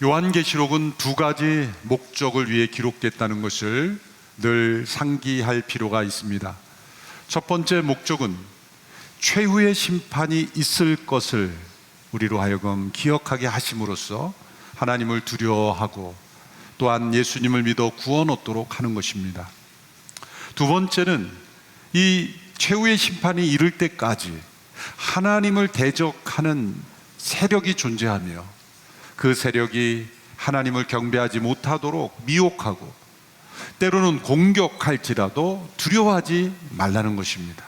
요한계시록은 두 가지 목적을 위해 기록됐다는 것을 늘 상기할 필요가 있습니다. 첫 번째 목적은 최후의 심판이 있을 것을 우리로 하여금 기억하게 하심으로써 하나님을 두려워하고 또한 예수님을 믿어 구원 얻도록 하는 것입니다. 두 번째는 이 최후의 심판이 이를 때까지 하나님을 대적하는 세력이 존재하며 그 세력이 하나님을 경배하지 못하도록 미혹하고 때로는 공격할지라도 두려워하지 말라는 것입니다.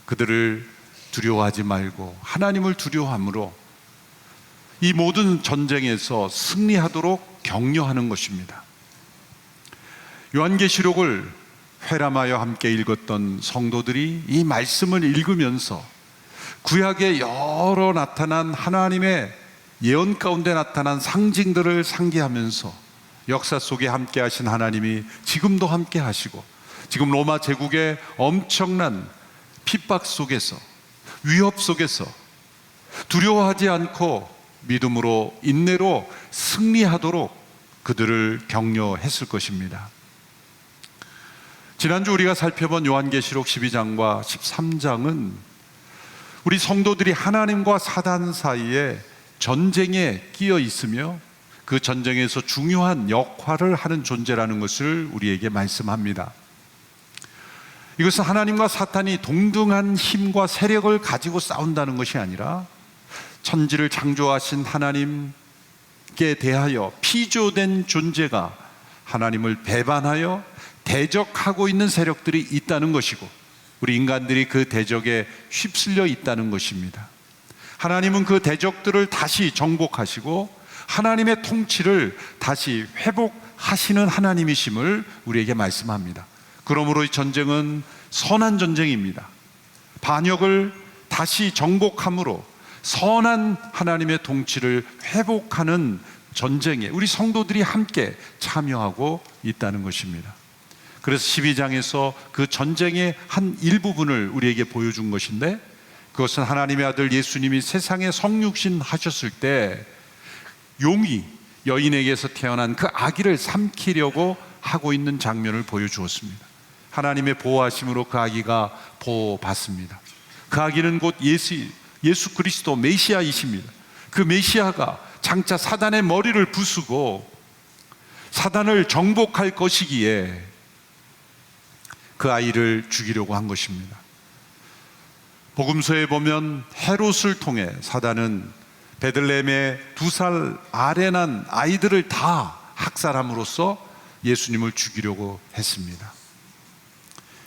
그들을 두려워하지 말고 하나님을 두려워함으로 이 모든 전쟁에서 승리하도록 격려하는 것입니다. 요한계시록을 회람하여 함께 읽었던 성도들이 이 말씀을 읽으면서 구약에 여러 나타난 하나님의 예언 가운데 나타난 상징들을 상기하면서 역사 속에 함께 하신 하나님이 지금도 함께 하시고 지금 로마 제국의 엄청난 핍박 속에서 위협 속에서 두려워하지 않고 믿음으로 인내로 승리하도록 그들을 격려했을 것입니다. 지난주 우리가 살펴본 요한계시록 12장과 13장은 우리 성도들이 하나님과 사단 사이에 전쟁에 끼어 있으며 그 전쟁에서 중요한 역할을 하는 존재라는 것을 우리에게 말씀합니다. 이것은 하나님과 사탄이 동등한 힘과 세력을 가지고 싸운다는 것이 아니라 천지를 창조하신 하나님께 대하여 피조된 존재가 하나님을 배반하여 대적하고 있는 세력들이 있다는 것이고 우리 인간들이 그 대적에 휩쓸려 있다는 것입니다. 하나님은 그 대적들을 다시 정복하시고 하나님의 통치를 다시 회복하시는 하나님이심을 우리에게 말씀합니다. 그러므로 이 전쟁은 선한 전쟁입니다. 반역을 다시 정복함으로 선한 하나님의 통치를 회복하는 전쟁에 우리 성도들이 함께 참여하고 있다는 것입니다. 그래서 12장에서 그 전쟁의 한 일부분을 우리에게 보여준 것인데 그것은 하나님의 아들 예수님이 세상에 성육신 하셨을 때 용이 여인에게서 태어난 그 아기를 삼키려고 하고 있는 장면을 보여주었습니다. 하나님의 보호하심으로 그 아기가 보호받습니다. 그 아기는 곧 예수 그리스도 메시아이십니다. 그 메시아가 장차 사단의 머리를 부수고 사단을 정복할 것이기에 그 아이를 죽이려고 한 것입니다. 복음서에 보면 헤롯을 통해 사단은 베들레헴의 2살 아래 난 아이들을 다 학살함으로써 예수님을 죽이려고 했습니다.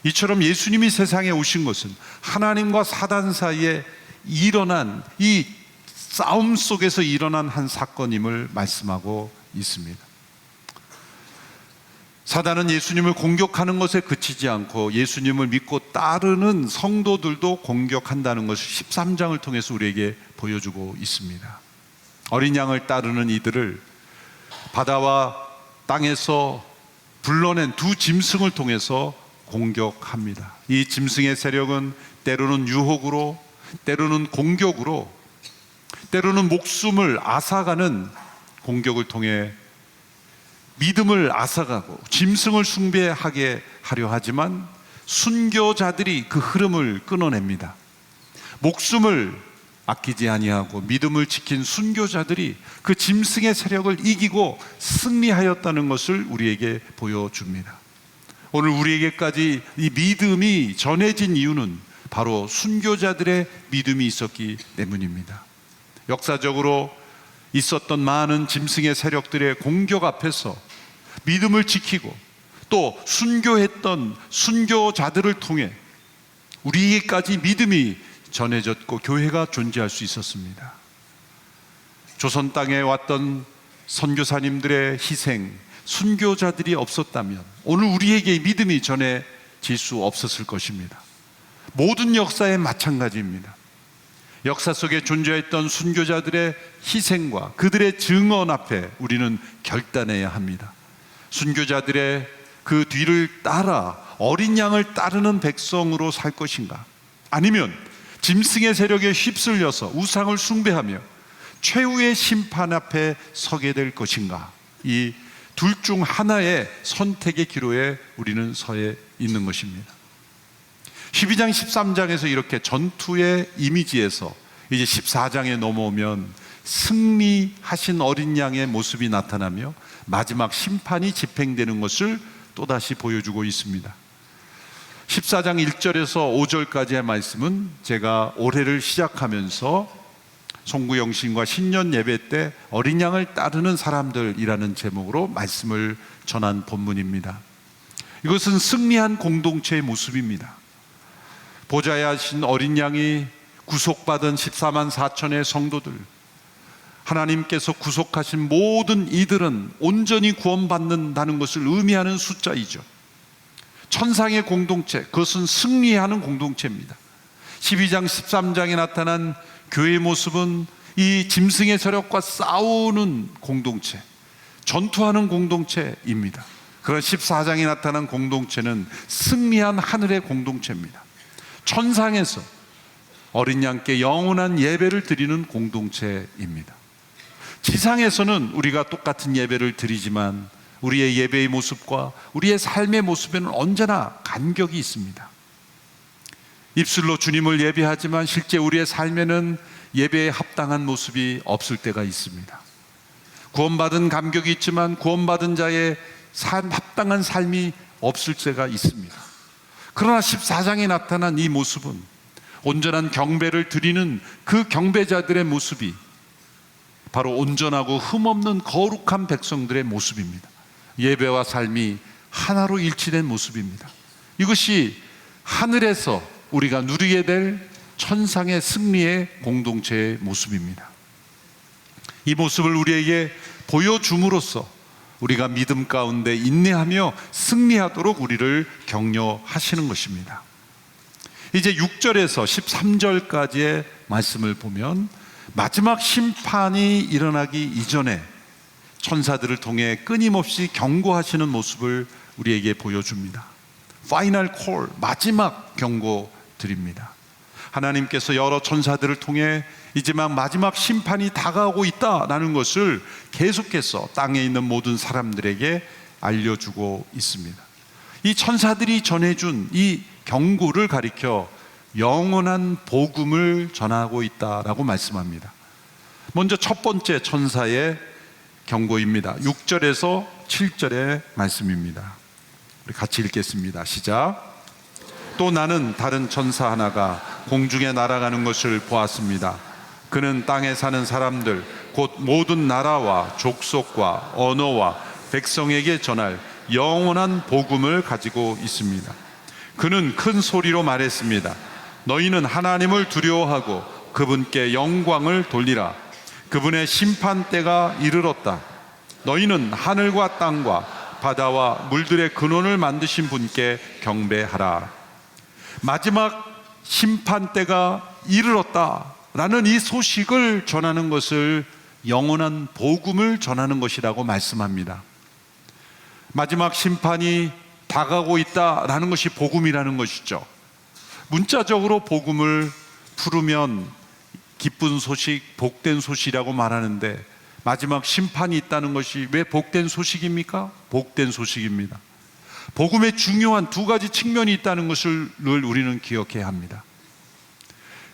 이처럼 예수님이 세상에 오신 것은 하나님과 사단 사이에 일어난 이 싸움 속에서 일어난 한 사건임을 말씀하고 있습니다. 사단은 예수님을 공격하는 것에 그치지 않고 예수님을 믿고 따르는 성도들도 공격한다는 것을 13장을 통해서 우리에게 보여주고 있습니다. 어린 양을 따르는 이들을 바다와 땅에서 불러낸 두 짐승을 통해서 공격합니다. 이 짐승의 세력은 때로는 유혹으로, 때로는 공격으로, 때로는 목숨을 앗아가는 공격을 통해 믿음을 앗아가고 짐승을 숭배하게 하려 하지만 순교자들이 그 흐름을 끊어냅니다. 목숨을 아끼지 아니하고 믿음을 지킨 순교자들이 그 짐승의 세력을 이기고 승리하였다는 것을 우리에게 보여줍니다. 오늘 우리에게까지 이 믿음이 전해진 이유는 바로 순교자들의 믿음이 있었기 때문입니다. 역사적으로 있었던 많은 짐승의 세력들의 공격 앞에서 믿음을 지키고 또 순교했던 순교자들을 통해 우리에게까지 믿음이 전해졌고 교회가 존재할 수 있었습니다. 조선 땅에 왔던 선교사님들의 희생, 순교자들이 없었다면 오늘 우리에게 믿음이 전해질 수 없었을 것입니다. 모든 역사에 마찬가지입니다. 역사 속에 존재했던 순교자들의 희생과 그들의 증언 앞에 우리는 결단해야 합니다. 순교자들의 그 뒤를 따라 어린 양을 따르는 백성으로 살 것인가? 아니면 짐승의 세력에 휩쓸려서 우상을 숭배하며 최후의 심판 앞에 서게 될 것인가? 이 둘 중 하나의 선택의 기로에 우리는 서에 있는 것입니다. 12장 13장에서 이렇게 전투의 이미지에서 이제 14장에 넘어오면 승리하신 어린 양의 모습이 나타나며 마지막 심판이 집행되는 것을 또다시 보여주고 있습니다. 14장 1절에서 5절까지의 말씀은 제가 올해를 시작하면서 송구영신과 신년 예배 때 어린 양을 따르는 사람들이라는 제목으로 말씀을 전한 본문입니다. 이것은 승리한 공동체의 모습입니다. 보좌에 하신 어린 양이 구속받은 14만 4천의 성도들, 하나님께서 구속하신 모든 이들은 온전히 구원받는다는 것을 의미하는 숫자이죠. 천상의 공동체, 그것은 승리하는 공동체입니다. 12장 13장에 나타난 교회의 모습은 이 짐승의 세력과 싸우는 공동체, 전투하는 공동체입니다. 그런 14장에 나타난 공동체는 승리한 하늘의 공동체입니다. 천상에서 어린 양께 영원한 예배를 드리는 공동체입니다. 지상에서는 우리가 똑같은 예배를 드리지만 우리의 예배의 모습과 우리의 삶의 모습에는 언제나 간격이 있습니다. 입술로 주님을 예배하지만 실제 우리의 삶에는 예배에 합당한 모습이 없을 때가 있습니다. 구원받은 감격이 있지만 구원받은 자의 합당한 삶이 없을 때가 있습니다. 그러나 14장에 나타난 이 모습은 온전한 경배를 드리는 그 경배자들의 모습이 바로 온전하고 흠없는 거룩한 백성들의 모습입니다. 예배와 삶이 하나로 일치된 모습입니다. 이것이 하늘에서 우리가 누리게 될 천상의 승리의 공동체의 모습입니다. 이 모습을 우리에게 보여줌으로써 우리가 믿음 가운데 인내하며 승리하도록 우리를 격려하시는 것입니다. 이제 6절에서 13절까지의 말씀을 보면 마지막 심판이 일어나기 이전에 천사들을 통해 끊임없이 경고하시는 모습을 우리에게 보여줍니다. 파이널 콜, 마지막 경고 드립니다. 하나님께서 여러 천사들을 통해 이제 마지막 심판이 다가오고 있다라는 것을 계속해서 땅에 있는 모든 사람들에게 알려주고 있습니다. 이 천사들이 전해준 이 경고를 가리켜 영원한 복음을 전하고 있다라고 말씀합니다. 먼저 첫 번째 천사의 경고입니다. 6절에서 7절의 말씀입니다. 우리 같이 읽겠습니다. 시작. 또 나는 다른 천사 하나가 공중에 날아가는 것을 보았습니다. 그는 땅에 사는 사람들 곧 모든 나라와 족속과 언어와 백성에게 전할 영원한 복음을 가지고 있습니다. 그는 큰 소리로 말했습니다. 너희는 하나님을 두려워하고 그분께 영광을 돌리라. 그분의 심판 때가 이르렀다. 너희는 하늘과 땅과 바다와 물들의 근원을 만드신 분께 경배하라. 마지막 심판 때가 이르렀다라는 이 소식을 전하는 것을 영원한 복음을 전하는 것이라고 말씀합니다. 마지막 심판이 다가오고 있다라는 것이 복음이라는 것이죠. 문자적으로 복음을 풀으면 기쁜 소식, 복된 소식이라고 말하는데 마지막 심판이 있다는 것이 왜 복된 소식입니까? 복된 소식입니다. 복음의 중요한 두 가지 측면이 있다는 것을 늘 우리는 기억해야 합니다.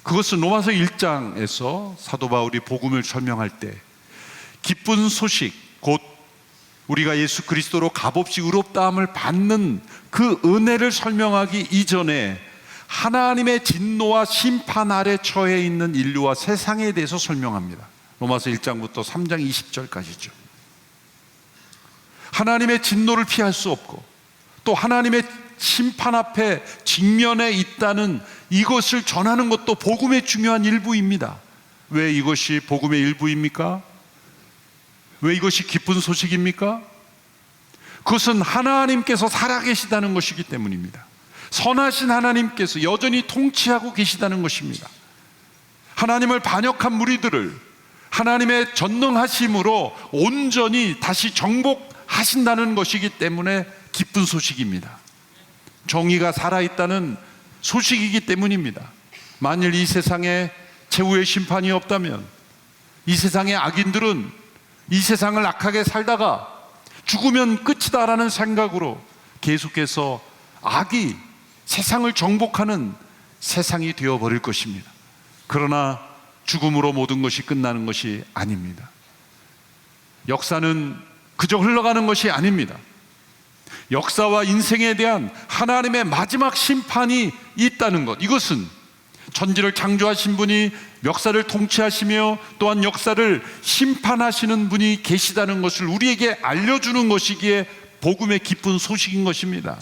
그것은 로마서 1장에서 사도 바울이 복음을 설명할 때 기쁜 소식, 곧 우리가 예수 그리스도로 값없이 의롭다함을 받는 그 은혜를 설명하기 이전에 하나님의 진노와 심판 아래 처해 있는 인류와 세상에 대해서 설명합니다. 로마서 1장부터 3장 20절까지죠. 하나님의 진노를 피할 수 없고 또 하나님의 심판 앞에 직면해 있다는 이것을 전하는 것도 복음의 중요한 일부입니다. 왜 이것이 복음의 일부입니까? 왜 이것이 기쁜 소식입니까? 그것은 하나님께서 살아계시다는 것이기 때문입니다. 선하신 하나님께서 여전히 통치하고 계시다는 것입니다. 하나님을 반역한 무리들을 하나님의 전능하심으로 온전히 다시 정복하신다는 것이기 때문에 기쁜 소식입니다. 정의가 살아있다는 소식이기 때문입니다. 만일 이 세상에 최후의 심판이 없다면 이 세상의 악인들은 이 세상을 악하게 살다가 죽으면 끝이다라는 생각으로 계속해서 악이 세상을 정복하는 세상이 되어버릴 것입니다. 그러나 죽음으로 모든 것이 끝나는 것이 아닙니다. 역사는 그저 흘러가는 것이 아닙니다. 역사와 인생에 대한 하나님의 마지막 심판이 있다는 것, 이것은 천지를 창조하신 분이 역사를 통치하시며 또한 역사를 심판하시는 분이 계시다는 것을 우리에게 알려주는 것이기에 복음의 기쁜 소식인 것입니다.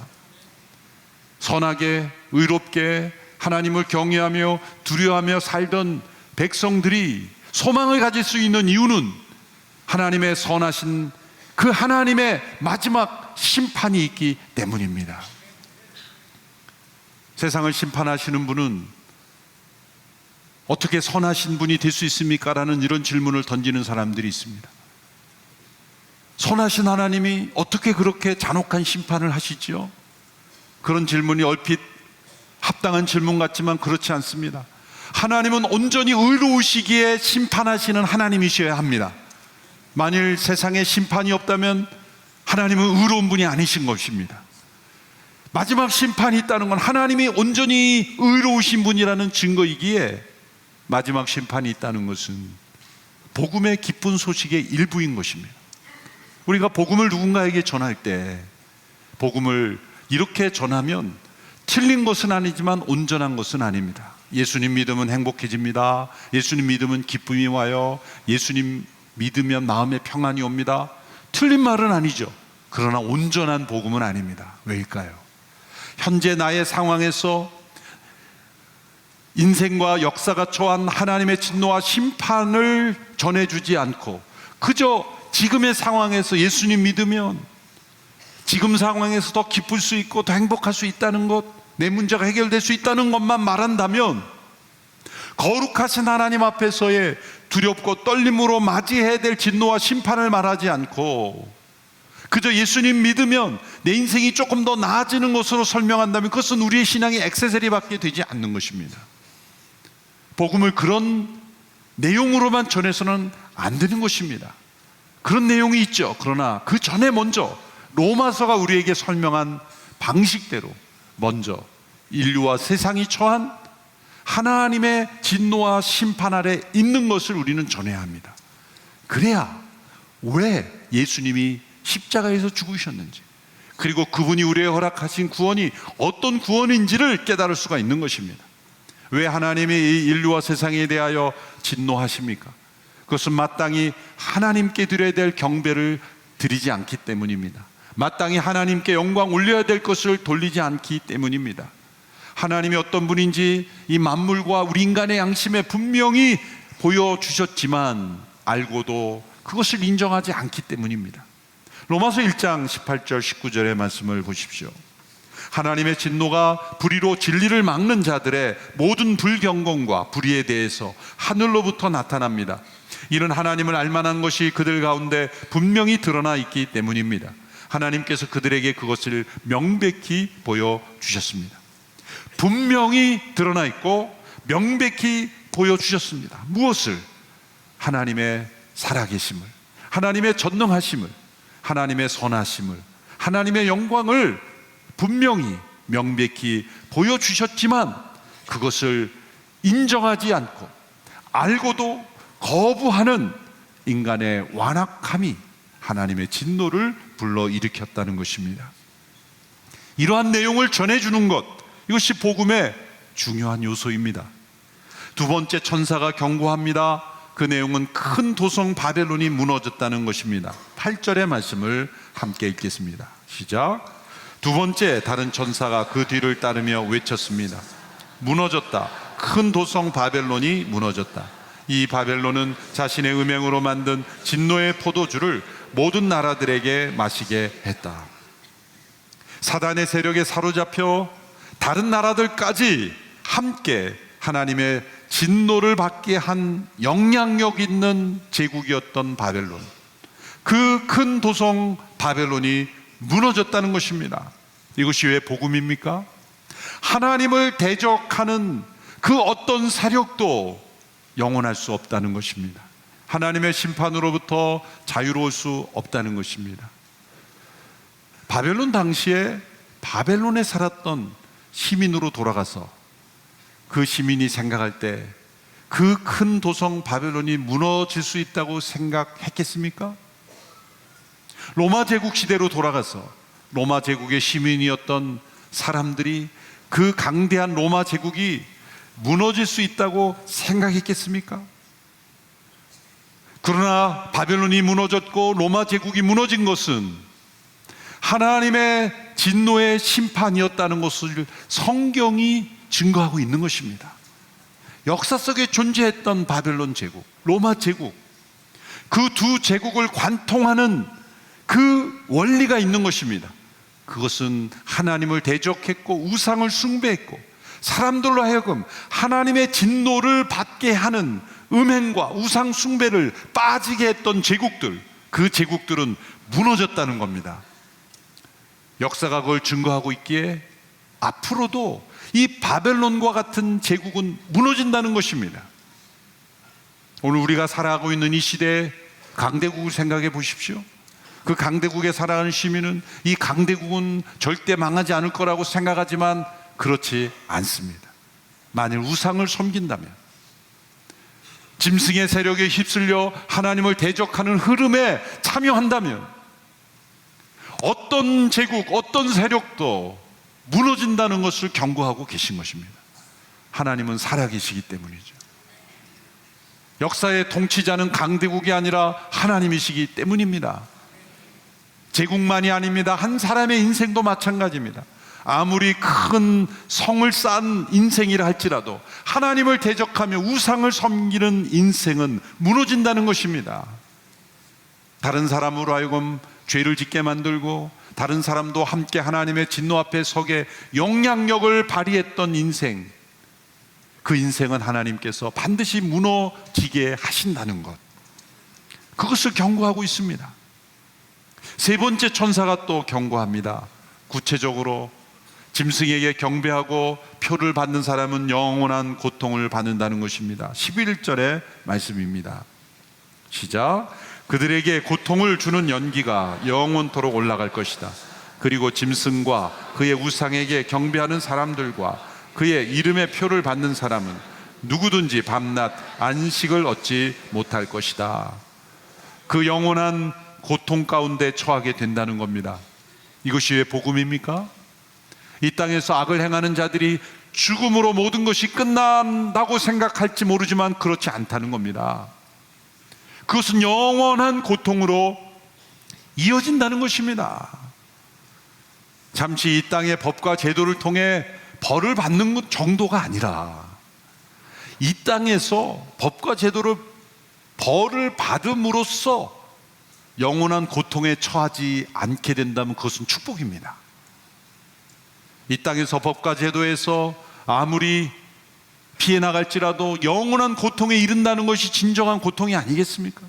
선하게 의롭게 하나님을 경외하며 두려워하며 살던 백성들이 소망을 가질 수 있는 이유는 하나님의 선하신 그 하나님의 마지막 심판이 있기 때문입니다. 세상을 심판하시는 분은 어떻게 선하신 분이 될 수 있습니까? 라는 이런 질문을 던지는 사람들이 있습니다. 선하신 하나님이 어떻게 그렇게 잔혹한 심판을 하시죠? 그런 질문이 얼핏 합당한 질문 같지만 그렇지 않습니다. 하나님은 온전히 의로우시기에 심판하시는 하나님이셔야 합니다. 만일 세상에 심판이 없다면 하나님은 의로운 분이 아니신 것입니다. 마지막 심판이 있다는 건 하나님이 온전히 의로우신 분이라는 증거이기에 마지막 심판이 있다는 것은 복음의 기쁜 소식의 일부인 것입니다. 우리가 복음을 누군가에게 전할 때 복음을 이렇게 전하면 틀린 것은 아니지만 온전한 것은 아닙니다. 예수님 믿으면 행복해집니다. 예수님 믿으면 기쁨이 와요. 예수님 믿으면 마음에 평안이 옵니다. 틀린 말은 아니죠. 그러나 온전한 복음은 아닙니다. 왜일까요? 현재 나의 상황에서 인생과 역사가 처한 하나님의 진노와 심판을 전해주지 않고 그저 지금의 상황에서 예수님 믿으면 지금 상황에서 더 기쁠 수 있고 더 행복할 수 있다는 것, 내 문제가 해결될 수 있다는 것만 말한다면 거룩하신 하나님 앞에서의 두렵고 떨림으로 맞이해야 될 진노와 심판을 말하지 않고 그저 예수님 믿으면 내 인생이 조금 더 나아지는 것으로 설명한다면 그것은 우리의 신앙의 액세서리밖에 되지 않는 것입니다. 복음을 그런 내용으로만 전해서는 안 되는 것입니다. 그런 내용이 있죠. 그러나 그 전에 먼저 로마서가 우리에게 설명한 방식대로 먼저 인류와 세상이 처한 하나님의 진노와 심판 아래 있는 것을 우리는 전해야 합니다. 그래야 왜 예수님이 십자가에서 죽으셨는지, 그리고 그분이 우리에게 허락하신 구원이 어떤 구원인지를 깨달을 수가 있는 것입니다. 왜 하나님이 이 인류와 세상에 대하여 진노하십니까? 그것은 마땅히 하나님께 드려야 될 경배를 드리지 않기 때문입니다. 마땅히 하나님께 영광 올려야 될 것을 돌리지 않기 때문입니다. 하나님이 어떤 분인지 이 만물과 우리 인간의 양심에 분명히 보여주셨지만 알고도 그것을 인정하지 않기 때문입니다. 로마서 1장 18절 19절의 말씀을 보십시오. 하나님의 진노가 불의로 진리를 막는 자들의 모든 불경건과 불의에 대해서 하늘로부터 나타납니다. 이는 하나님을 알만한 것이 그들 가운데 분명히 드러나 있기 때문입니다. 하나님께서 그들에게 그것을 명백히 보여주셨습니다. 분명히 드러나 있고 명백히 보여주셨습니다. 무엇을? 하나님의 살아계심을, 하나님의 전능하심을, 하나님의 선하심을, 하나님의 영광을 분명히 명백히 보여주셨지만 그것을 인정하지 않고 알고도 거부하는 인간의 완악함이 하나님의 진노를 불러일으켰다는 것입니다. 이러한 내용을 전해주는 것, 이것이 복음의 중요한 요소입니다. 두 번째, 천사가 경고합니다. 그 내용은 큰 도성 바벨론이 무너졌다는 것입니다. 8절의 말씀을 함께 읽겠습니다. 시작. 두 번째 다른 천사가 그 뒤를 따르며 외쳤습니다. 무너졌다. 큰 도성 바벨론이 무너졌다. 이 바벨론은 자신의 음행으로 만든 진노의 포도주를 모든 나라들에게 마시게 했다. 사단의 세력에 사로잡혀 다른 나라들까지 함께 하나님의 진노를 받게 한 영향력 있는 제국이었던 바벨론, 그 큰 도성 바벨론이 무너졌다는 것입니다. 이것이 왜 복음입니까? 하나님을 대적하는 그 어떤 세력도 영원할 수 없다는 것입니다. 하나님의 심판으로부터 자유로울 수 없다는 것입니다. 바벨론 당시에 바벨론에 살았던 시민으로 돌아가서 그 시민이 생각할 때 그 큰 도성 바벨론이 무너질 수 있다고 생각했겠습니까? 로마 제국 시대로 돌아가서 로마 제국의 시민이었던 사람들이 그 강대한 로마 제국이 무너질 수 있다고 생각했겠습니까? 그러나 바벨론이 무너졌고 로마 제국이 무너진 것은 하나님의 진노의 심판이었다는 것을 성경이 증거하고 있는 것입니다. 역사 속에 존재했던 바벨론 제국, 로마 제국, 그 두 제국을 관통하는 그 원리가 있는 것입니다. 그것은 하나님을 대적했고 우상을 숭배했고 사람들로 하여금 하나님의 진노를 받게 하는 음행과 우상 숭배를 빠지게 했던 제국들, 그 제국들은 무너졌다는 겁니다. 역사가 그걸 증거하고 있기에 앞으로도 이 바벨론과 같은 제국은 무너진다는 것입니다. 오늘 우리가 살아가고 있는 이 시대에 강대국을 생각해 보십시오. 그 강대국에 살아가는 시민은 이 강대국은 절대 망하지 않을 거라고 생각하지만 그렇지 않습니다. 만일 우상을 섬긴다면, 짐승의 세력에 휩쓸려 하나님을 대적하는 흐름에 참여한다면 어떤 제국, 어떤 세력도 무너진다는 것을 경고하고 계신 것입니다. 하나님은 살아계시기 때문이죠. 역사의 통치자는 강대국이 아니라 하나님이시기 때문입니다. 제국만이 아닙니다. 한 사람의 인생도 마찬가지입니다. 아무리 큰 성을 쌓은 인생이라 할지라도 하나님을 대적하며 우상을 섬기는 인생은 무너진다는 것입니다. 다른 사람으로 하여금 죄를 짓게 만들고 다른 사람도 함께 하나님의 진노 앞에 서게 영향력을 발휘했던 인생, 그 인생은 하나님께서 반드시 무너지게 하신다는 것, 그것을 경고하고 있습니다. 세 번째 천사가 또 경고합니다. 구체적으로 짐승에게 경배하고 표를 받는 사람은 영원한 고통을 받는다는 것입니다. 11절의 말씀입니다. 시작. 그들에게 고통을 주는 연기가 영원토록 올라갈 것이다. 그리고 짐승과 그의 우상에게 경배하는 사람들과 그의 이름의 표를 받는 사람은 누구든지 밤낮 안식을 얻지 못할 것이다. 그 영원한 고통 가운데 처하게 된다는 겁니다. 이것이 왜 복음입니까? 이 땅에서 악을 행하는 자들이 죽음으로 모든 것이 끝난다고 생각할지 모르지만 그렇지 않다는 겁니다. 그것은 영원한 고통으로 이어진다는 것입니다. 잠시 이 땅의 법과 제도를 통해 벌을 받는 것 정도가 아니라 이 땅에서 법과 제도를 벌을 받음으로써 영원한 고통에 처하지 않게 된다면 그것은 축복입니다. 이 땅에서 법과 제도에서 아무리 피해 나갈지라도 영원한 고통에 이른다는 것이 진정한 고통이 아니겠습니까?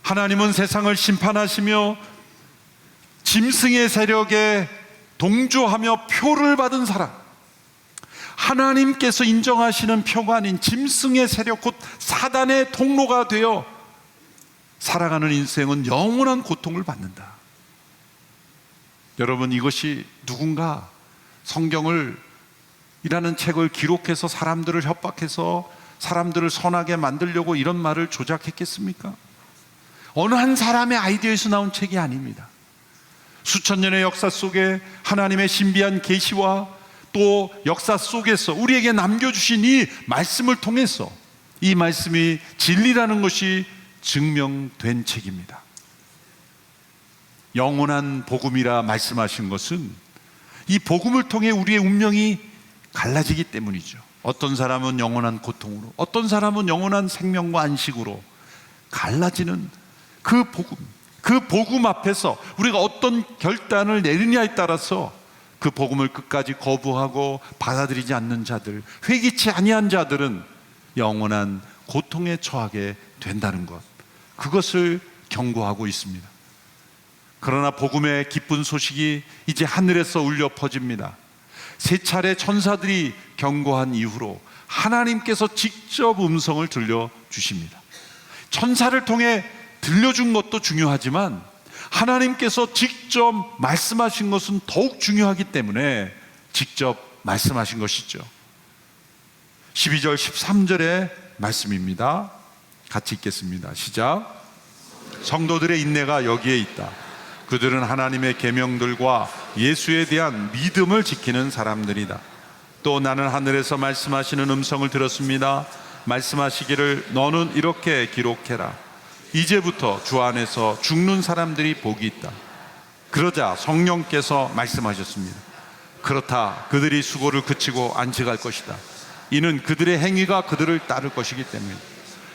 하나님은 세상을 심판하시며 짐승의 세력에 동조하며 표를 받은 사람, 하나님께서 인정하시는 표가 아닌 짐승의 세력, 곧 사단의 통로가 되어 살아가는 인생은 영원한 고통을 받는다. 여러분, 이것이 누군가 성경을 이라는 책을 기록해서 사람들을 협박해서 사람들을 선하게 만들려고 이런 말을 조작했겠습니까? 어느 한 사람의 아이디어에서 나온 책이 아닙니다. 수천 년의 역사 속에 하나님의 신비한 계시와 또 역사 속에서 우리에게 남겨주신 이 말씀을 통해서 이 말씀이 진리라는 것이 증명된 책입니다. 영원한 복음이라 말씀하신 것은 이 복음을 통해 우리의 운명이 갈라지기 때문이죠. 어떤 사람은 영원한 고통으로, 어떤 사람은 영원한 생명과 안식으로 갈라지는 그 복음 앞에서 우리가 어떤 결단을 내리냐에 따라서 그 복음을 끝까지 거부하고 받아들이지 않는 자들, 회개치 아니한 자들은 영원한 고통에 처하게 된다는 것, 그것을 경고하고 있습니다. 그러나 복음의 기쁜 소식이 이제 하늘에서 울려 퍼집니다. 세 차례 천사들이 경고한 이후로 하나님께서 직접 음성을 들려주십니다. 천사를 통해 들려준 것도 중요하지만 하나님께서 직접 말씀하신 것은 더욱 중요하기 때문에 직접 말씀하신 것이죠. 12절 13절의 말씀입니다. 같이 읽겠습니다. 시작. 성도들의 인내가 여기에 있다. 그들은 하나님의 계명들과 예수에 대한 믿음을 지키는 사람들이다. 또 나는 하늘에서 말씀하시는 음성을 들었습니다. 말씀하시기를 너는 이렇게 기록해라. 이제부터 주 안에서 죽는 사람들이 복이 있다. 그러자 성령께서 말씀하셨습니다. 그렇다. 그들이 수고를 그치고 안식할 것이다. 이는 그들의 행위가 그들을 따를 것이기 때문이다.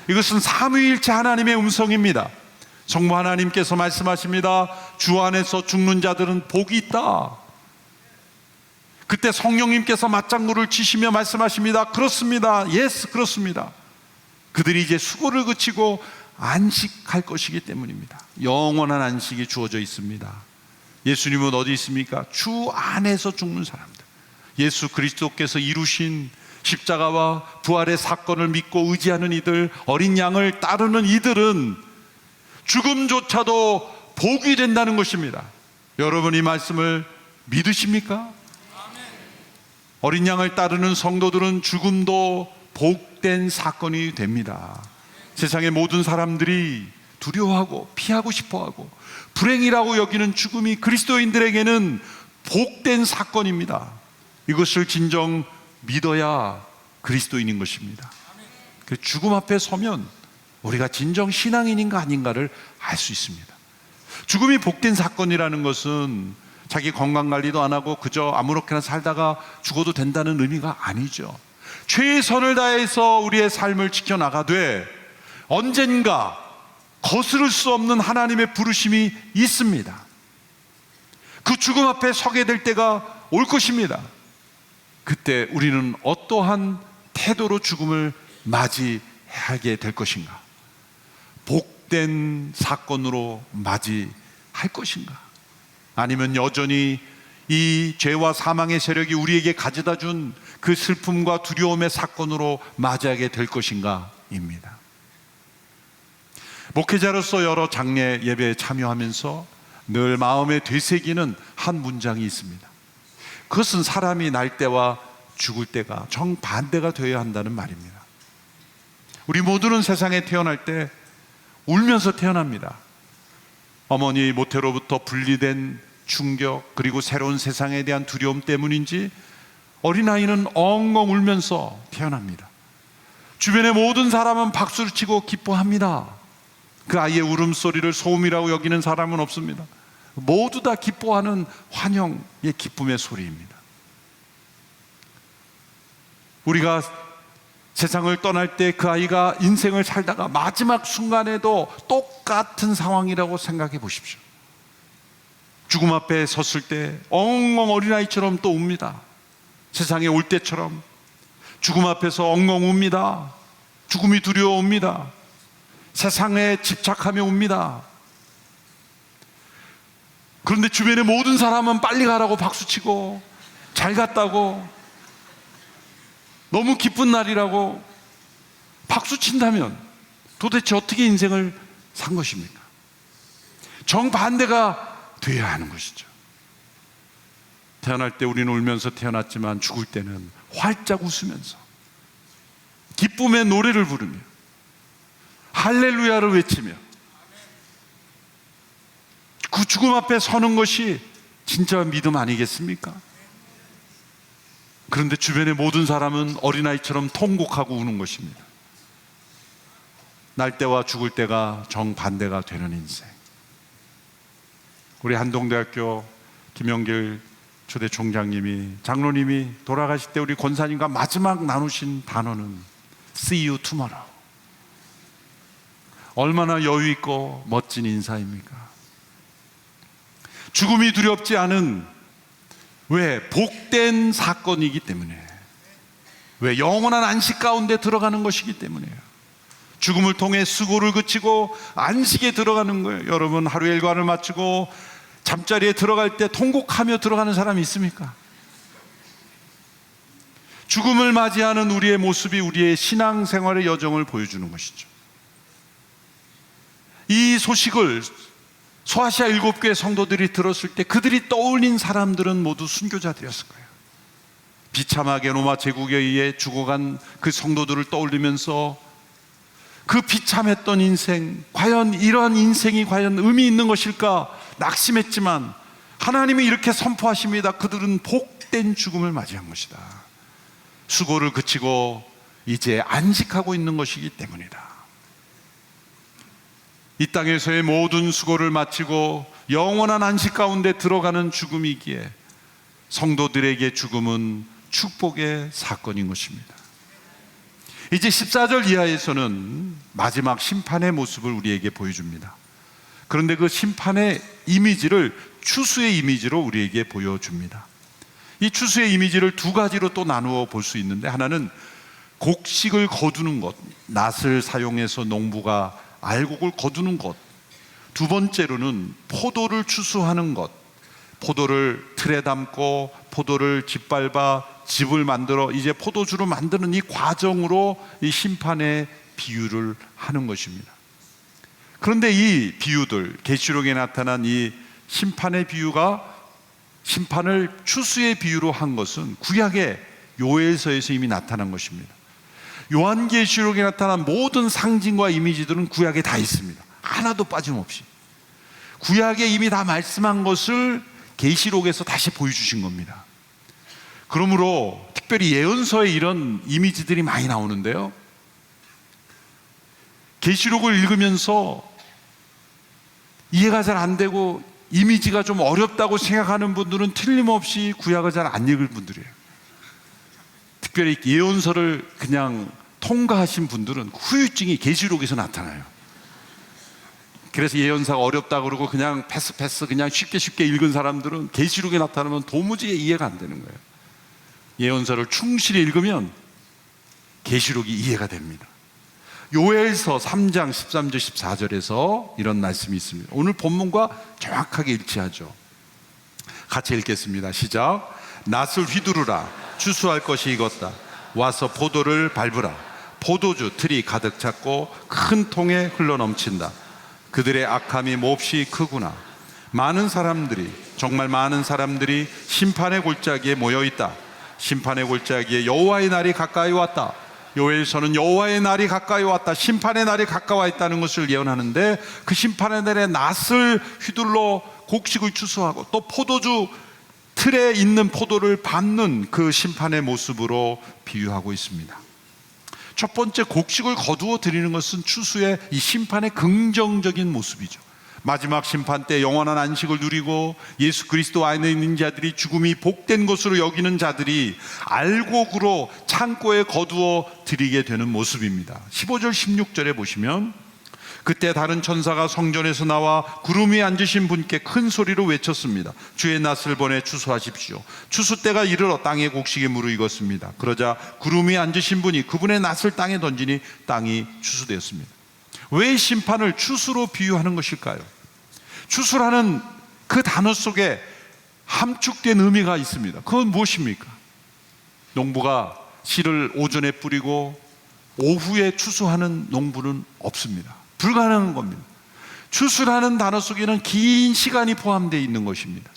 이것은 삼위일체 하나님의 음성입니다. 성부 하나님께서 말씀하십니다. 주 안에서 죽는 자들은 복이 있다. 그때 성령님께서 맞장구를 치시며 말씀하십니다. 그렇습니다. 예스, 그렇습니다. 그들이 이제 수고를 그치고 안식할 것이기 때문입니다. 영원한 안식이 주어져 있습니다. 예수님은 어디 있습니까? 주 안에서 죽는 사람들, 예수 그리스도께서 이루신 십자가와 부활의 사건을 믿고 의지하는 이들, 어린 양을 따르는 이들은 죽음조차도 복이 된다는 것입니다. 여러분, 이 말씀을 믿으십니까? 어린 양을 따르는 성도들은 죽음도 복된 사건이 됩니다. 세상의 모든 사람들이 두려워하고 피하고 싶어하고 불행이라고 여기는 죽음이 그리스도인들에게는 복된 사건입니다. 이것을 진정 믿어야 그리스도인인 것입니다. 그 죽음 앞에 서면 우리가 진정 신앙인인가 아닌가를 알 수 있습니다. 죽음이 복된 사건이라는 것은 자기 건강관리도 안 하고 그저 아무렇게나 살다가 죽어도 된다는 의미가 아니죠. 최선을 다해서 우리의 삶을 지켜나가되 언젠가 거스를 수 없는 하나님의 부르심이 있습니다. 그 죽음 앞에 서게 될 때가 올 것입니다. 그때 우리는 어떠한 태도로 죽음을 맞이하게 될 것인가? 복된 사건으로 맞이할 것인가? 아니면 여전히 이 죄와 사망의 세력이 우리에게 가져다 준 그 슬픔과 두려움의 사건으로 맞이하게 될 것인가입니다. 목회자로서 여러 장례 예배에 참여하면서 늘 마음에 되새기는 한 문장이 있습니다. 그것은 사람이 날 때와 죽을 때가 정반대가 되어야 한다는 말입니다. 우리 모두는 세상에 태어날 때 울면서 태어납니다. 어머니 모태로부터 분리된 충격, 그리고 새로운 세상에 대한 두려움 때문인지 어린아이는 엉엉 울면서 태어납니다. 주변의 모든 사람은 박수를 치고 기뻐합니다. 그 아이의 울음소리를 소음이라고 여기는 사람은 없습니다. 모두 다 기뻐하는 환영의 기쁨의 소리입니다. 우리가 세상을 떠날 때 그 아이가 인생을 살다가 마지막 순간에도 똑같은 상황이라고 생각해 보십시오. 죽음 앞에 섰을 때 엉엉 어린아이처럼 또 웁니다. 세상에 올 때처럼 죽음 앞에서 엉엉 웁니다. 죽음이 두려워옵니다. 세상에 집착하며 웁니다. 그런데 주변의 모든 사람은 빨리 가라고 박수치고 잘 갔다고 너무 기쁜 날이라고 박수친다면 도대체 어떻게 인생을 산 것입니까? 정반대가 되어야 하는 것이죠. 태어날 때 우리는 울면서 태어났지만 죽을 때는 활짝 웃으면서 기쁨의 노래를 부르며 할렐루야를 외치며 그 죽음 앞에 서는 것이 진짜 믿음 아니겠습니까? 그런데 주변의 모든 사람은 어린아이처럼 통곡하고 우는 것입니다. 날 때와 죽을 때가 정반대가 되는 인생. 우리 한동대학교 김영길 초대 총장님이, 장로님이 돌아가실 때 우리 권사님과 마지막 나누신 단어는 See you tomorrow. 얼마나 여유 있고 멋진 인사입니까? 죽음이 두렵지 않은, 왜? 복된 사건이기 때문에. 왜? 영원한 안식 가운데 들어가는 것이기 때문에요. 죽음을 통해 수고를 그치고 안식에 들어가는 거예요. 여러분, 하루 일과를 마치고 잠자리에 들어갈 때 통곡하며 들어가는 사람이 있습니까? 죽음을 맞이하는 우리의 모습이 우리의 신앙생활의 여정을 보여주는 것이죠. 이 소식을 소아시아 7교회 성도들이 들었을 때 그들이 떠올린 사람들은 모두 순교자들이었을 거예요. 비참하게 로마 제국에 의해 죽어간 그 성도들을 떠올리면서 그 비참했던 인생, 과연 이러한 인생이 과연 의미 있는 것일까 낙심했지만 하나님이 이렇게 선포하십니다. 그들은 복된 죽음을 맞이한 것이다. 수고를 그치고 이제 안식하고 있는 것이기 때문이다. 이 땅에서의 모든 수고를 마치고 영원한 안식 가운데 들어가는 죽음이기에 성도들에게 죽음은 축복의 사건인 것입니다. 이제 14절 이하에서는 마지막 심판의 모습을 우리에게 보여줍니다. 그런데 그 심판의 이미지를 추수의 이미지로 우리에게 보여줍니다. 이 추수의 이미지를 두 가지로 또 나누어 볼 수 있는데, 하나는 곡식을 거두는 것, 낫을 사용해서 농부가 알곡을 거두는 것, 두 번째로는 포도를 추수하는 것, 포도를 틀에 담고 포도를 짓밟아 집을 만들어 이제 포도주로 만드는 이 과정으로 이 심판의 비유를 하는 것입니다. 그런데 이 비유들, 계시록에 나타난 이 심판의 비유가 심판을 추수의 비유로 한 것은 구약의 요엘서에서 이미 나타난 것입니다. 요한계시록에 나타난 모든 상징과 이미지들은 구약에 다 있습니다. 하나도 빠짐없이 구약에 이미 다 말씀한 것을 계시록에서 다시 보여주신 겁니다. 그러므로 특별히 예언서에 이런 이미지들이 많이 나오는데요, 계시록을 읽으면서 이해가 잘 안 되고 이미지가 좀 어렵다고 생각하는 분들은 틀림없이 구약을 잘 안 읽을 분들이에요. 특별히 예언서를 그냥 통과하신 분들은 후유증이 계시록에서 나타나요. 그래서 예언사가 어렵다 그러고 그냥 패스 그냥 쉽게 읽은 사람들은 계시록에 나타나면 도무지 이해가 안 되는 거예요. 예언서를 충실히 읽으면 계시록이 이해가 됩니다. 요엘서 3장 13절 14절에서 이런 말씀이 있습니다. 오늘 본문과 정확하게 일치하죠. 같이 읽겠습니다. 시작. 낫을 휘두르라. 추수할 것이 익었다. 와서 포도를 밟으라. 포도주 틀이 가득 찼고 큰 통에 흘러넘친다. 그들의 악함이 몹시 크구나. 많은 사람들이, 정말 많은 사람들이 심판의 골짜기에 모여있다. 심판의 골짜기에 여호와의 날이 가까이 왔다. 요엘서는 여호와의 날이 가까이 왔다, 심판의 날이 가까워 있다는 것을 예언하는데, 그 심판의 날에 낫을 휘둘러 곡식을 추수하고 또 포도주 틀에 있는 포도를 밟는 그 심판의 모습으로 비유하고 있습니다. 첫 번째, 곡식을 거두어 드리는 것은 추수의 이 심판의 긍정적인 모습이죠. 마지막 심판 때 영원한 안식을 누리고 예수 그리스도 안에 있는 자들이 죽음이 복된 것으로 여기는 자들이 알곡으로 창고에 거두어 드리게 되는 모습입니다. 15절 16절에 보시면, 그때 다른 천사가 성전에서 나와 구름 위에 앉으신 분께 큰 소리로 외쳤습니다. 주의 낫을 보내 추수하십시오. 추수 때가 이르러 땅에 곡식이 무르익었습니다. 그러자 구름 위에 앉으신 분이 그분의 낫을 땅에 던지니 땅이 추수되었습니다. 왜 심판을 추수로 비유하는 것일까요? 추수라는 그 단어 속에 함축된 의미가 있습니다. 그건 무엇입니까? 농부가 씨를 오전에 뿌리고 오후에 추수하는 농부는 없습니다. 불가능한 겁니다. 추수라는 단어 속에는 긴 시간이 포함되어 있는 것입니다.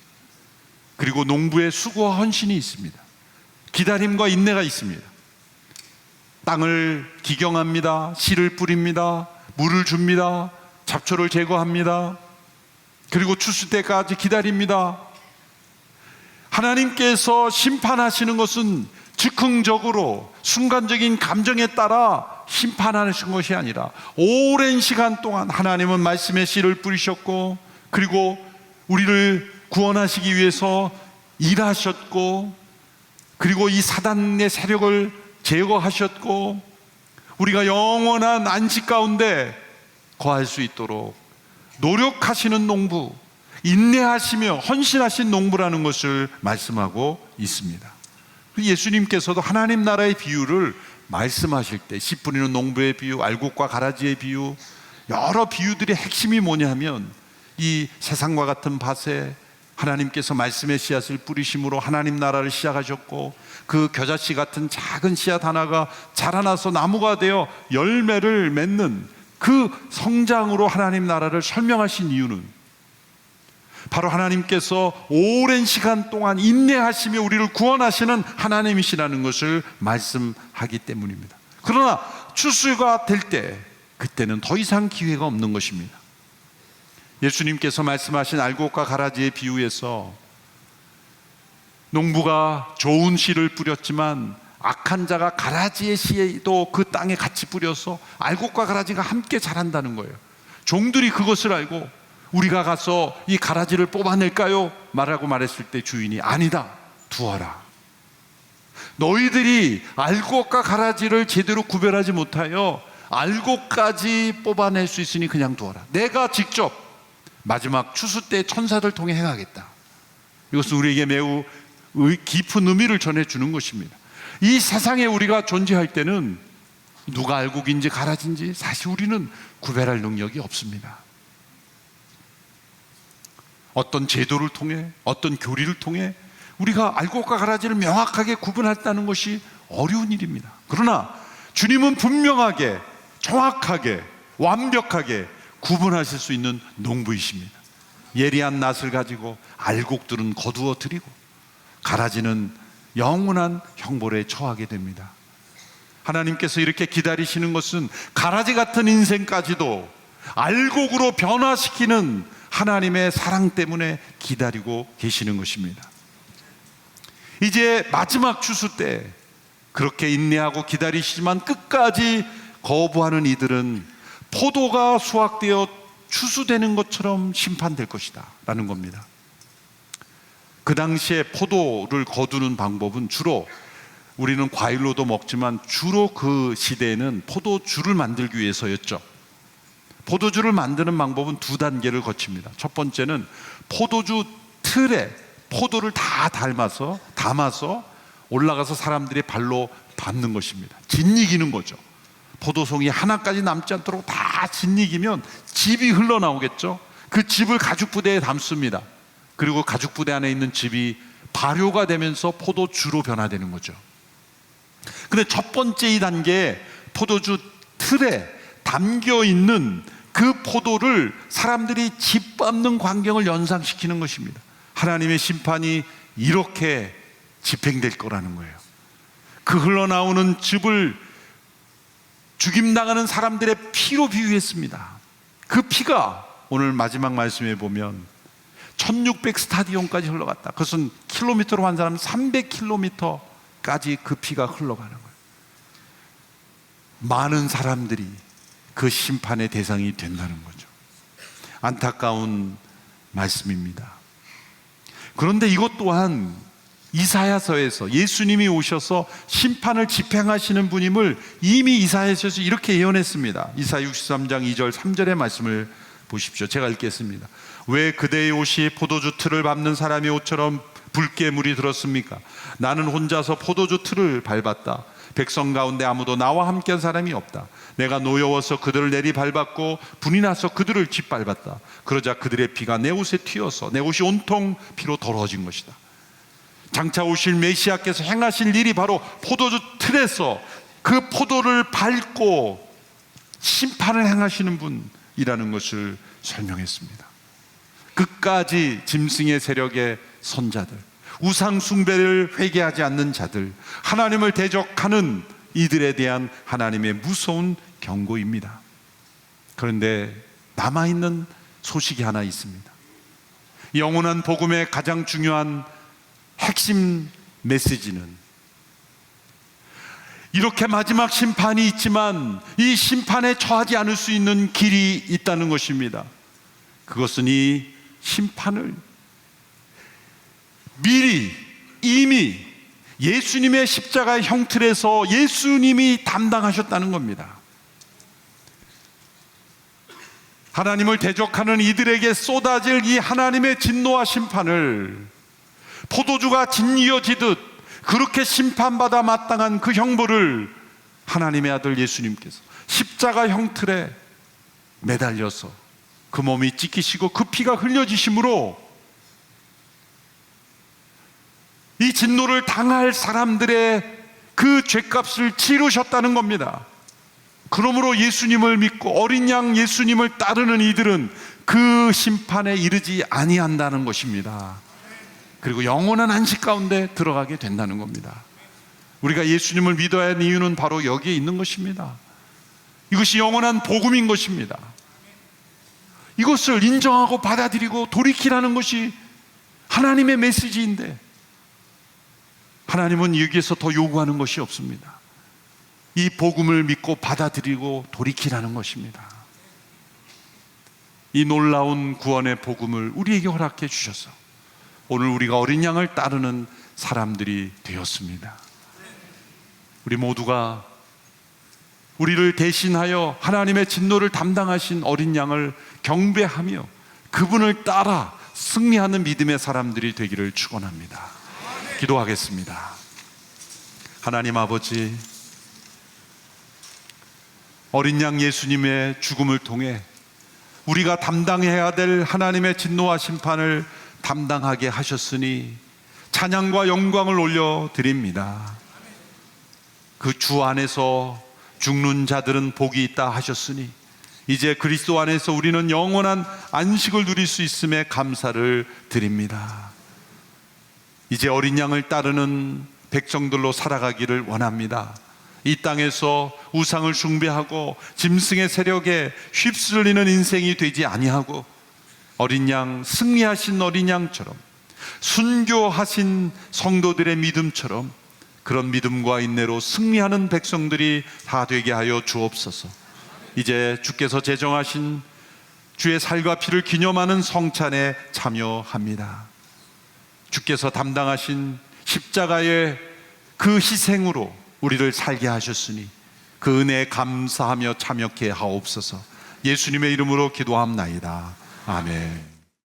그리고 농부의 수고와 헌신이 있습니다. 기다림과 인내가 있습니다. 땅을 기경합니다. 씨를 뿌립니다. 물을 줍니다. 잡초를 제거합니다. 그리고 추수 때까지 기다립니다. 하나님께서 심판하시는 것은 즉흥적으로 순간적인 감정에 따라 심판하시는 것이 아니라 오랜 시간 동안 하나님은 말씀의 씨를 뿌리셨고, 그리고 우리를 구원하시기 위해서 일하셨고, 그리고 이 사단의 세력을 제거하셨고, 우리가 영원한 안식 가운데 거할 수 있도록 노력하시는 농부, 인내하시며 헌신하신 농부라는 것을 말씀하고 있습니다. 예수님께서도 하나님 나라의 비유를 말씀하실 때 씨 뿌리는 농부의 비유, 알곡과 가라지의 비유, 여러 비유들의 핵심이 뭐냐 하면, 이 세상과 같은 밭에 하나님께서 말씀의 씨앗을 뿌리심으로 하나님 나라를 시작하셨고, 그 겨자씨 같은 작은 씨앗 하나가 자라나서 나무가 되어 열매를 맺는 그 성장으로 하나님 나라를 설명하신 이유는 바로 하나님께서 오랜 시간 동안 인내하시며 우리를 구원하시는 하나님이시라는 것을 말씀하기 때문입니다. 그러나 추수가 될 때, 그때는 더 이상 기회가 없는 것입니다. 예수님께서 말씀하신 알곡과 가라지의 비유에서 농부가 좋은 씨를 뿌렸지만 악한 자가 가라지의 씨도 그 땅에 같이 뿌려서 알곡과 가라지가 함께 자란다는 거예요. 종들이 그것을 알고 우리가 가서 이 가라지를 뽑아낼까요? 말하고 말했을 때 주인이 아니다, 두어라. 너희들이 알곡과 가라지를 제대로 구별하지 못하여 알곡까지 뽑아낼 수 있으니 그냥 두어라. 내가 직접 마지막 추수 때 천사들 통해 행하겠다. 이것은 우리에게 매우 깊은 의미를 전해주는 것입니다. 이 세상에 우리가 존재할 때는 누가 알곡인지 가라지인지 사실 우리는 구별할 능력이 없습니다. 어떤 제도를 통해, 어떤 교리를 통해 우리가 알곡과 가라지를 명확하게 구분했다는 것이 어려운 일입니다. 그러나 주님은 분명하게, 정확하게, 완벽하게 구분하실 수 있는 농부이십니다. 예리한 낫을 가지고 알곡들은 거두어 드리고 가라지는 영원한 형벌에 처하게 됩니다. 하나님께서 이렇게 기다리시는 것은 가라지 같은 인생까지도 알곡으로 변화시키는 하나님의 사랑 때문에 기다리고 계시는 것입니다. 이제 마지막 추수 때 그렇게 인내하고 기다리시지만 끝까지 거부하는 이들은 포도가 수확되어 추수되는 것처럼 심판될 것이다 라는 겁니다. 그 당시에 포도를 거두는 방법은 주로, 우리는 과일로도 먹지만 주로 그 시대에는 포도주를 만들기 위해서였죠. 포도주를 만드는 방법은 두 단계를 거칩니다. 첫 번째는 포도주 틀에 포도를 다 담아서 올라가서 사람들의 발로 밟는 것입니다. 짓이기는 거죠. 포도송이 하나까지 남지 않도록 다 짓이기면 즙이 흘러나오겠죠. 그 즙을 가죽부대에 담습니다. 그리고 가죽부대 안에 있는 즙이 발효가 되면서 포도주로 변화되는 거죠. 근데 첫 번째 이 단계에 포도주 틀에 담겨 있는 그 포도를 사람들이 짓밟는 광경을 연상시키는 것입니다. 하나님의 심판이 이렇게 집행될 거라는 거예요. 그 흘러나오는 즙을 죽임당하는 사람들의 피로 비유했습니다. 그 피가 오늘 마지막 말씀에 보면 1600 스타디온까지 흘러갔다. 그것은 킬로미터로 한 사람은 300km까지 그 피가 흘러가는 거예요. 많은 사람들이 그 심판의 대상이 된다는 거죠. 안타까운 말씀입니다. 그런데 이것 또한 이사야서에서 예수님이 오셔서 심판을 집행하시는 분임을 이미 이사야서에서 이렇게 예언했습니다. 이사야 63장 2절 3절의 말씀을 보십시오. 제가 읽겠습니다. 왜 그대의 옷이 포도주 틀을 밟는 사람의 옷처럼 붉게 물이 들었습니까? 나는 혼자서 포도주 틀을 밟았다. 백성 가운데 아무도 나와 함께한 사람이 없다. 내가 노여워서 그들을 내리밟았고 분이 나서 그들을 짓밟았다. 그러자 그들의 피가 내 옷에 튀어서 내 옷이 온통 피로 더러워진 것이다. 장차 오실 메시아께서 행하실 일이 바로 포도주 틀에서 그 포도를 밟고 심판을 행하시는 분이라는 것을 설명했습니다. 끝까지 짐승의 세력의 선자들, 우상 숭배를 회개하지 않는 자들, 하나님을 대적하는 이들에 대한 하나님의 무서운 경고입니다. 그런데 남아있는 소식이 하나 있습니다. 영원한 복음의 가장 중요한 핵심 메시지는 이렇게 마지막 심판이 있지만 이 심판에 처하지 않을 수 있는 길이 있다는 것입니다. 그것은 이 심판을 미리 이미 예수님의 십자가의 형틀에서 예수님이 담당하셨다는 겁니다. 하나님을 대적하는 이들에게 쏟아질 이 하나님의 진노와 심판을 포도주가 짓이어지듯 그렇게 심판받아 마땅한 그 형벌을 하나님의 아들 예수님께서 십자가 형틀에 매달려서 그 몸이 찢기시고 그 피가 흘려지심으로 이 진노를 당할 사람들의 그 죄값을 치르셨다는 겁니다. 그러므로 예수님을 믿고 어린 양 예수님을 따르는 이들은 그 심판에 이르지 아니한다는 것입니다. 그리고 영원한 안식 가운데 들어가게 된다는 겁니다. 우리가 예수님을 믿어야 하는 이유는 바로 여기에 있는 것입니다. 이것이 영원한 복음인 것입니다. 이것을 인정하고 받아들이고 돌이키라는 것이 하나님의 메시지인데, 하나님은 여기에서 더 요구하는 것이 없습니다. 이 복음을 믿고 받아들이고 돌이키라는 것입니다. 이 놀라운 구원의 복음을 우리에게 허락해 주셔서 오늘 우리가 어린 양을 따르는 사람들이 되었습니다. 우리 모두가 우리를 대신하여 하나님의 진노를 담당하신 어린 양을 경배하며 그분을 따라 승리하는 믿음의 사람들이 되기를 축원합니다. 기도하겠습니다. 하나님 아버지, 어린 양 예수님의 죽음을 통해 우리가 담당해야 될 하나님의 진노와 심판을 담당하게 하셨으니 찬양과 영광을 올려드립니다. 그 주 안에서 죽는 자들은 복이 있다 하셨으니 이제 그리스도 안에서 우리는 영원한 안식을 누릴 수 있음에 감사를 드립니다. 이제 어린 양을 따르는 백성들로 살아가기를 원합니다. 이 땅에서 우상을 숭배하고 짐승의 세력에 휩쓸리는 인생이 되지 아니하고 어린 양, 승리하신 어린 양처럼 순교하신 성도들의 믿음처럼 그런 믿음과 인내로 승리하는 백성들이 다 되게 하여 주옵소서. 이제 주께서 제정하신 주의 살과 피를 기념하는 성찬에 참여합니다. 주께서 담당하신 십자가의 그 희생으로 우리를 살게 하셨으니 그 은혜에 감사하며 참여케 하옵소서. 예수님의 이름으로 기도합나이다. 아멘.